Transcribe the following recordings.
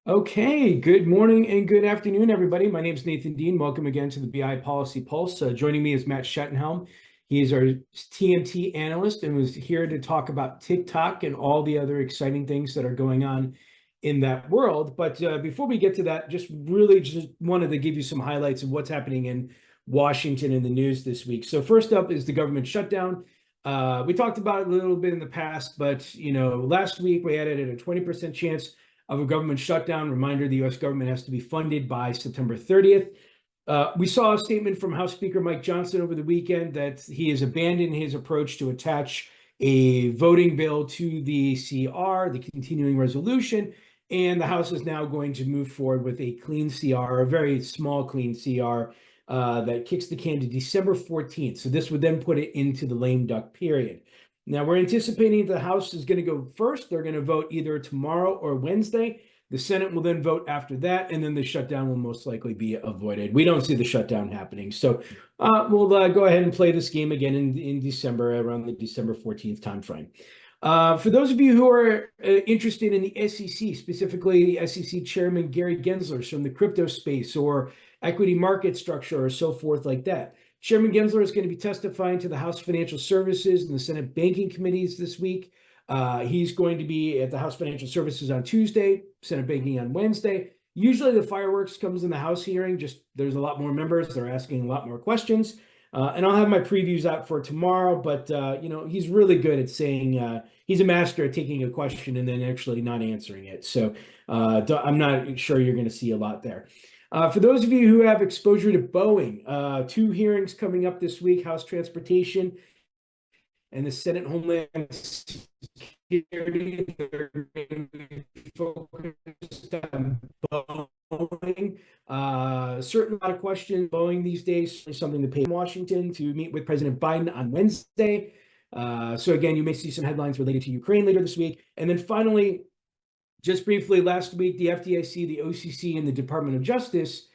Okay, good morning and good afternoon, everybody. My name is Nathan Dean. Welcome again to the BI Policy Pulse. Joining me is Matt Schettenhelm. He is our TMT analyst and was here to talk about TikTok and all the other exciting things that are going on in that world. But before we get to that, just wanted to give you some highlights of what's happening in Washington in the news this week. So first up is the government shutdown. We talked about it a little bit in the past, but last week we had it at a 20% chance of a government shutdown. Reminder, the U.S. government has to be funded by September 30th. We saw a statement from House Speaker Mike Johnson over the weekend that he has abandoned his approach to attach a voting bill to the CR, the continuing resolution, and the House is now going to move forward with a clean CR, a very small clean CR that kicks the can to December 14th. So this would then put it into the lame duck period. Now, we're anticipating the House is going to go first. They're going to vote either tomorrow or Wednesday. The Senate will then vote after that, and then the shutdown will most likely be avoided. We don't see the shutdown happening. So we'll go ahead and play this game again in December, around the December 14th timeframe. For those of you who are interested in the SEC, specifically the SEC Chairman Gary Gensler from the crypto space or equity market structure or so forth like that, Chairman Gensler is going to be testifying to the House Financial Services and the Senate Banking Committees this week. He's going to be at the House Financial Services on Tuesday, Senate Banking on Wednesday. Usually the fireworks comes in the House hearing, just there's a lot more members. They're asking a lot more questions. And I'll have my previews out for tomorrow, but he's really good at saying he's a master at taking a question and then actually not answering it. So I'm not sure you're going to see a lot there. For those of you who have exposure to Boeing, two hearings coming up this week, House Transportation and the Senate Homeland Security. They're going to be focused on Boeing. Certain lot of questions. Boeing these days is something to pay in Washington to meet with President Biden on Wednesday. So again, you may see some headlines related to Ukraine later this week. And then finally, just briefly, last week, the FDIC, the OCC, and the Department of Justice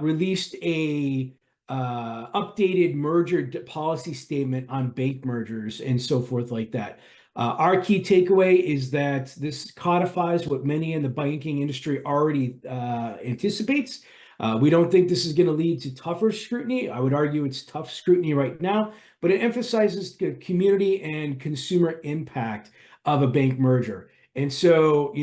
released a updated merger policy statement on bank mergers and so forth like that. Our key takeaway is that this codifies what many in the banking industry already anticipates. We don't think this is going to lead to tougher scrutiny. I would argue it's tough scrutiny right now, but it emphasizes the community and consumer impact of a bank merger. And so,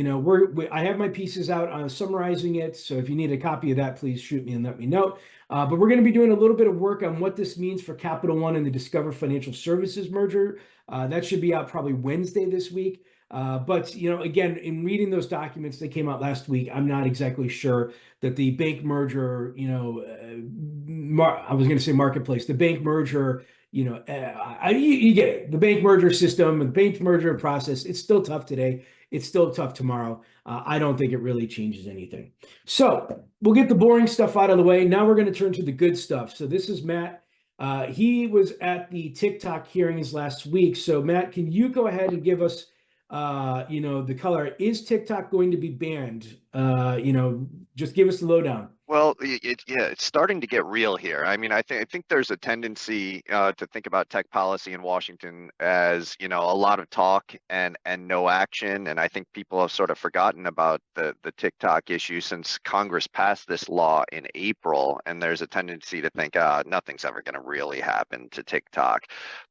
I have my pieces out on summarizing it. So if you need a copy of that, please shoot me and let me know. But we're going to be doing a little bit of work on what this means for Capital One and the Discover Financial Services merger. That should be out probably Wednesday this week. But again, in reading those documents that came out last week, I'm not exactly sure that the bank merger, I was going to say marketplace, the bank merger, you get it. The bank merger system, the bank merger process, it's still tough today. It's still tough tomorrow. I don't think it really changes anything. So we'll get the boring stuff out of the way. Now we're going to turn to the good stuff. So this is Matt. He was at the TikTok hearings last week. So Matt, can you go ahead and give us, the color? Is TikTok going to be banned? Just give us the lowdown. Well, yeah, it's starting to get real here. I mean, I think there's a tendency to think about tech policy in Washington as, a lot of talk and no action. And I think people have sort of forgotten about the TikTok issue since Congress passed this law in April. And there's a tendency to think, nothing's ever going to really happen to TikTok.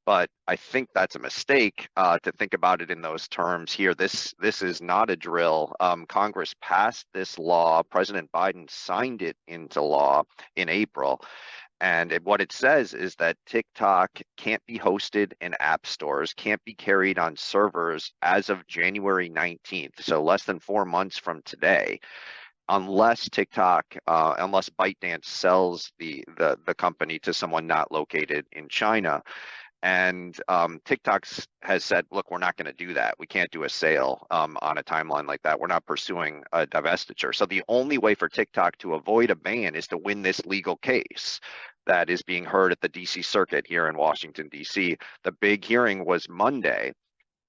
But I think that's a mistake to think about it in those terms here. This is not a drill. Congress passed this law. President Biden signed it into law in April. And what it says is that TikTok can't be hosted in app stores, can't be carried on servers as of January 19th, so less than 4 months from today, unless unless ByteDance sells the company to someone not located in China. And TikTok has said, look, we're not going to do that. We can't do a sale on a timeline like that. We're not pursuing a divestiture. So the only way for TikTok to avoid a ban is to win this legal case that is being heard at the DC Circuit here in Washington, DC. The big hearing was Monday.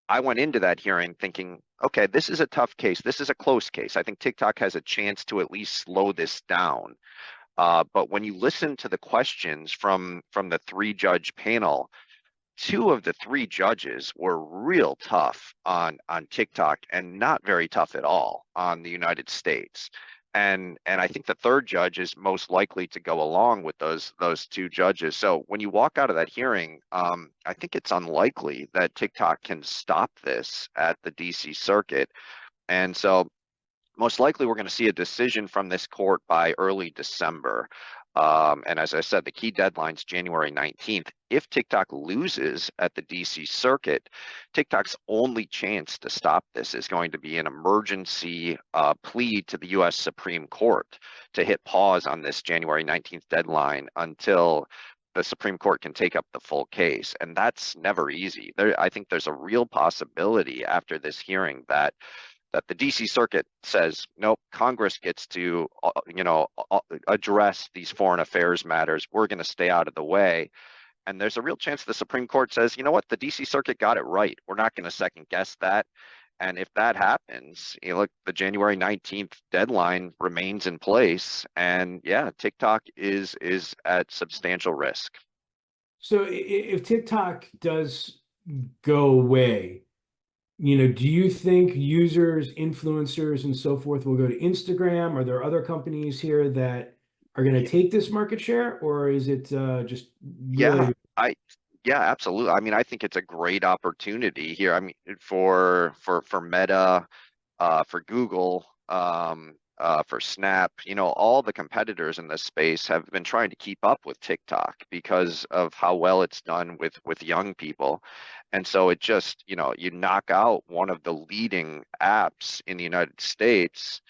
I went into that hearing thinking, okay, this is a tough case. This is a close case. I think TikTok has a chance to at least slow this down. But when you listen to the questions from the 3-judge panel, two of the three judges were real tough on TikTok and not very tough at all on the United States. And I think the third judge is most likely to go along with those two judges. So when you walk out of that hearing, I think it's unlikely that TikTok can stop this at the DC Circuit. And so most likely we're going to see a decision from this court by early December. And as I said, the key deadline's January 19th. If TikTok loses at the DC Circuit, TikTok's only chance to stop this is going to be an emergency plea to the US Supreme Court to hit pause on this January 19th deadline until the Supreme Court can take up the full case. And that's never easy. I think there's a real possibility after this hearing that the DC Circuit says, nope, Congress gets to, address these foreign affairs matters. We're going to stay out of the way. And there's a real chance the Supreme Court says, you know what, the DC Circuit got it right. We're not going to second guess that. And if that happens, look, the January 19th deadline remains in place. And yeah, TikTok is at substantial risk. So if TikTok does go away, do you think users, influencers, and so forth will go to Instagram? Are there other companies here that are going to take this market share, or is it just Yeah, really? yeah, absolutely. I mean, I think it's a great opportunity here. I mean, for Meta, for Google, for Snap, all the competitors in this space have been trying to keep up with TikTok because of how well it's done with young people. And so it just, you knock out one of the leading apps in the United States.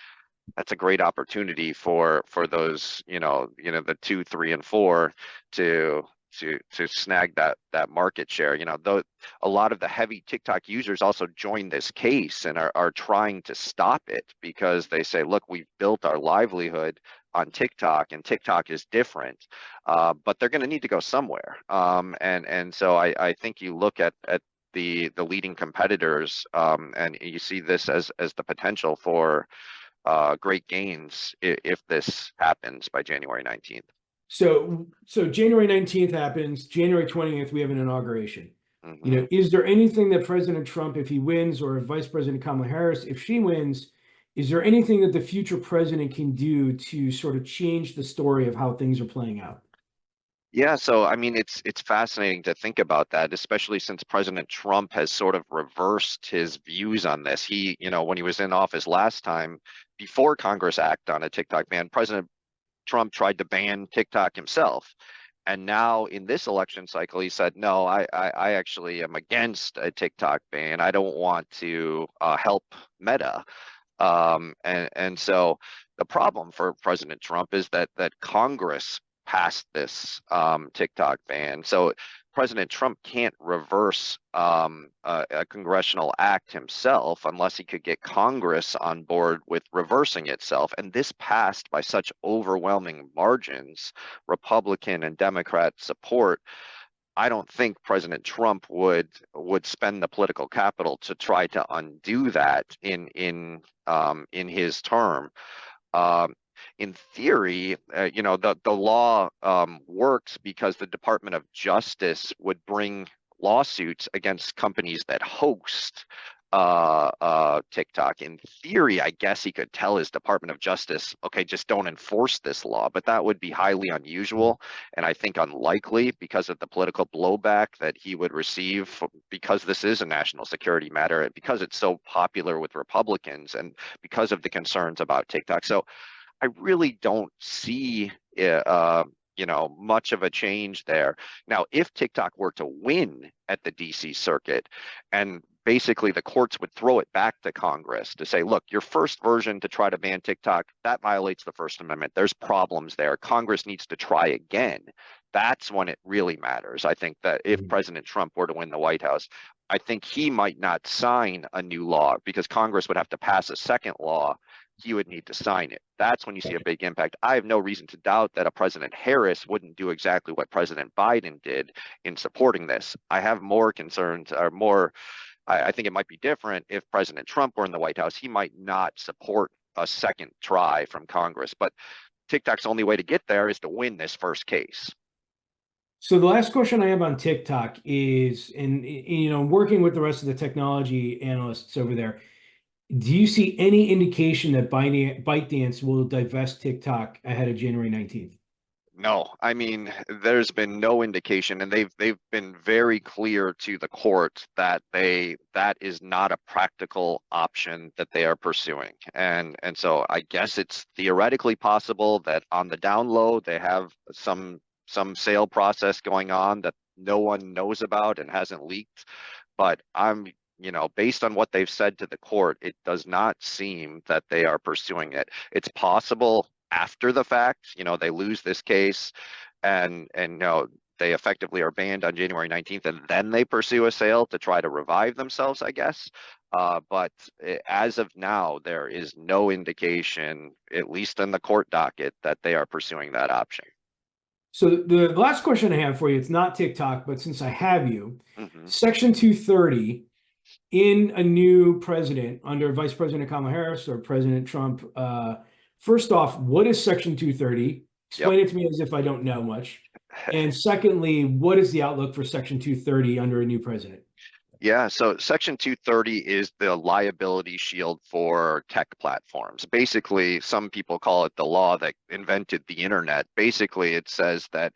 That's a great opportunity for those, the 2, 3, and 4 to snag that market share. Though a lot of the heavy TikTok users also join this case and are trying to stop it because they say, look, we've built our livelihood on TikTok and TikTok is different, but they're going to need to go somewhere. And so I think you look at the leading competitors, and you see this as the potential for great gains if this happens by January 19th. So January 19th happens. January 20th, we have an inauguration. Mm-hmm. Is there anything that President Trump, if he wins, or Vice President Kamala Harris, if she wins, is there anything that the future president can do to sort of change the story of how things are playing out? Yeah, so I mean, it's fascinating to think about that, especially since President Trump has sort of reversed his views on this. He, when he was in office last time, before Congress acted on a TikTok ban, President Trump tried to ban TikTok himself. And now in this election cycle, he said, no, I actually am against a TikTok ban. I don't want to help Meta. And so the problem for President Trump is that Congress passed this TikTok ban. So President Trump can't reverse a congressional act himself unless he could get Congress on board with reversing itself. And this passed by such overwhelming margins, Republican and Democrat support. I don't think President Trump would spend the political capital to try to undo that in his term. In theory, the law works because the Department of Justice would bring lawsuits against companies that host TikTok. In theory, I guess he could tell his Department of Justice, okay, just don't enforce this law, but that would be highly unusual and I think unlikely because of the political blowback that he would receive because this is a national security matter and because it's so popular with Republicans and because of the concerns about TikTok. So I really don't see much of a change there. Now, if TikTok were to win at the DC Circuit and basically the courts would throw it back to Congress to say, look, your first version to try to ban TikTok, that violates the First Amendment. There's problems there. Congress needs to try again. That's when it really matters. I think that if President Trump were to win the White House, I think he might not sign a new law because Congress would have to pass a second law. He would need to sign it. That's when you see a big impact. I have no reason to doubt that a President Harris wouldn't do exactly what President Biden did in supporting this. I have more concerns or more. I think it might be different if President Trump were in the White House. He might not support a second try from Congress, but TikTok's only way to get there is to win this first case. So the last question I have on TikTok is, working with the rest of the technology analysts over there, do you see any indication that ByteDance will divest TikTok ahead of January 19th? No, I mean, there's been no indication, and they've been very clear to the court that that is not a practical option that they are pursuing. And so I guess it's theoretically possible that on the down low they have some sale process going on that no one knows about and hasn't leaked. But based on what they've said to the court, it does not seem that they are pursuing it. It's possible after the fact, they lose this case and they effectively are banned on January 19th, and then they pursue a sale to try to revive themselves, I guess. But as of now, there is no indication, at least in the court docket, that they are pursuing that option. So the last question I have for you, it's not TikTok, but since I have you, Mhm. Section 230 in a new president under Vice President Kamala Harris or President Trump, first off, what is Section 230? Yep. Explain it to me as if I don't know much. And secondly, what is the outlook for Section 230 under a new president? Yeah, so Section 230 is the liability shield for tech platforms. Basically, some people call it the law that invented the internet. Basically, it says that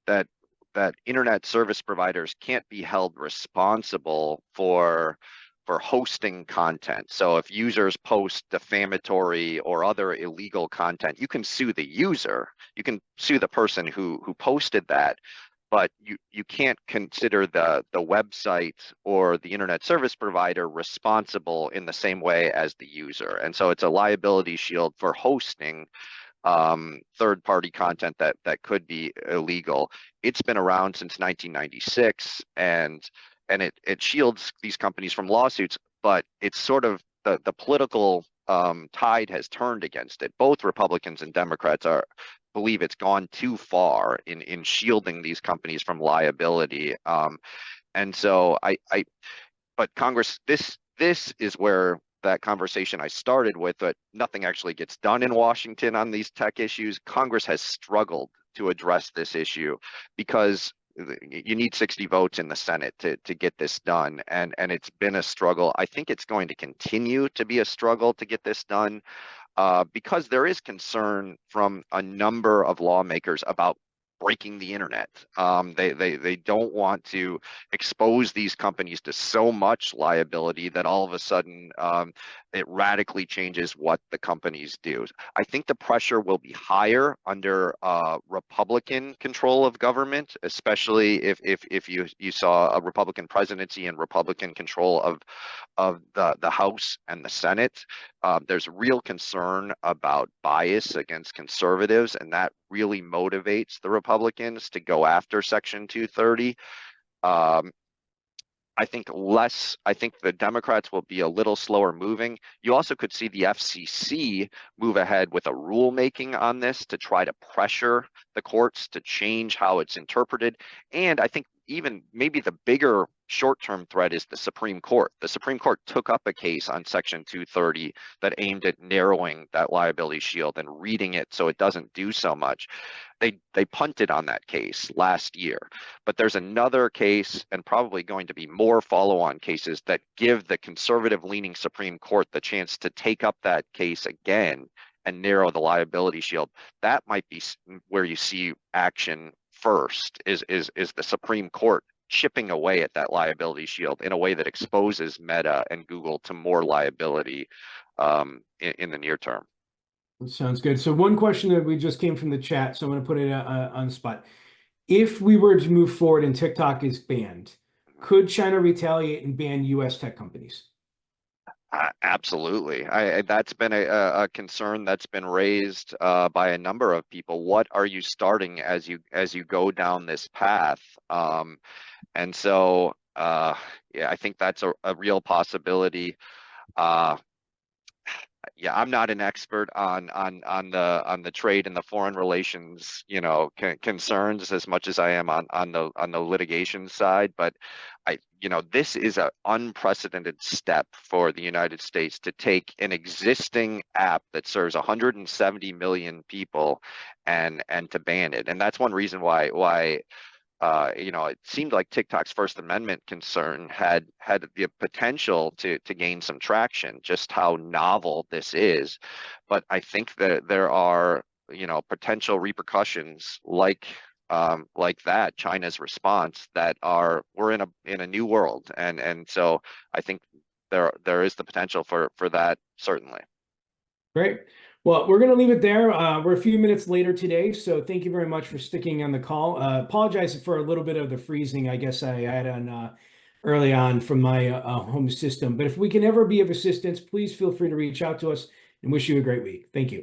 that internet service providers can't be held responsible for hosting content. So if users post defamatory or other illegal content, you can sue the user. You can sue the person who posted that, but you can't consider the website or the internet service provider responsible in the same way as the user. And so it's a liability shield for hosting third-party content that could be illegal. It's been around since 1996, and it shields these companies from lawsuits, but it's sort of the political tide has turned against it. Both Republicans and Democrats believe it's gone too far in shielding these companies from liability. And so but Congress, this is where that conversation I started with, that nothing actually gets done in Washington on these tech issues. Congress has struggled to address this issue because you need 60 votes in the Senate to get this done. And it's been a struggle. I think it's going to continue to be a struggle to get this done because there is concern from a number of lawmakers about breaking the internet. They don't want to expose these companies to so much liability that all of a sudden it radically changes what the companies do. I think the pressure will be higher under Republican control of government, especially if you saw a Republican presidency and Republican control of the House and the Senate. There's real concern about bias against conservatives, and that really motivates the Republicans to go after Section 230. I think the Democrats will be a little slower moving. You also could see the FCC move ahead with a rulemaking on this to try to pressure the courts to change how it's interpreted. And I think even maybe the bigger short-term threat is the Supreme Court. The Supreme Court took up a case on Section 230 that aimed at narrowing that liability shield and reading it so it doesn't do so much. They punted on that case last year, but there's another case and probably going to be more follow-on cases that give the conservative-leaning Supreme Court the chance to take up that case again and narrow the liability shield. That might be where you see action first, is the Supreme Court chipping away at that liability shield in a way that exposes Meta and Google to more liability in the near term. Sounds good. So one question that we just came from the chat, so I'm going to put it on the spot. If we were to move forward and TikTok is banned, could China retaliate and ban US tech companies? Absolutely. That's been a concern that's been raised by a number of people. What are you starting as you go down this path? And so, yeah, I think that's a real possibility. Yeah, I'm not an expert on the trade and the foreign relations, concerns as much as I am on the litigation side. But this is an unprecedented step for the United States to take an existing app that serves 170 million people and to ban it. And that's one reason why it seemed like TikTok's First Amendment concern had the potential to gain some traction, just how novel this is. But I think that there are, potential repercussions like that, China's response, that we're in a new world. And so I think there is the potential for that, certainly. Great. Well, we're going to leave it there. We're a few minutes later today, so thank you very much for sticking on the call. Apologize for a little bit of the freezing, I guess I had on early on from my home system. But if we can ever be of assistance, please feel free to reach out to us, and wish you a great week. Thank you.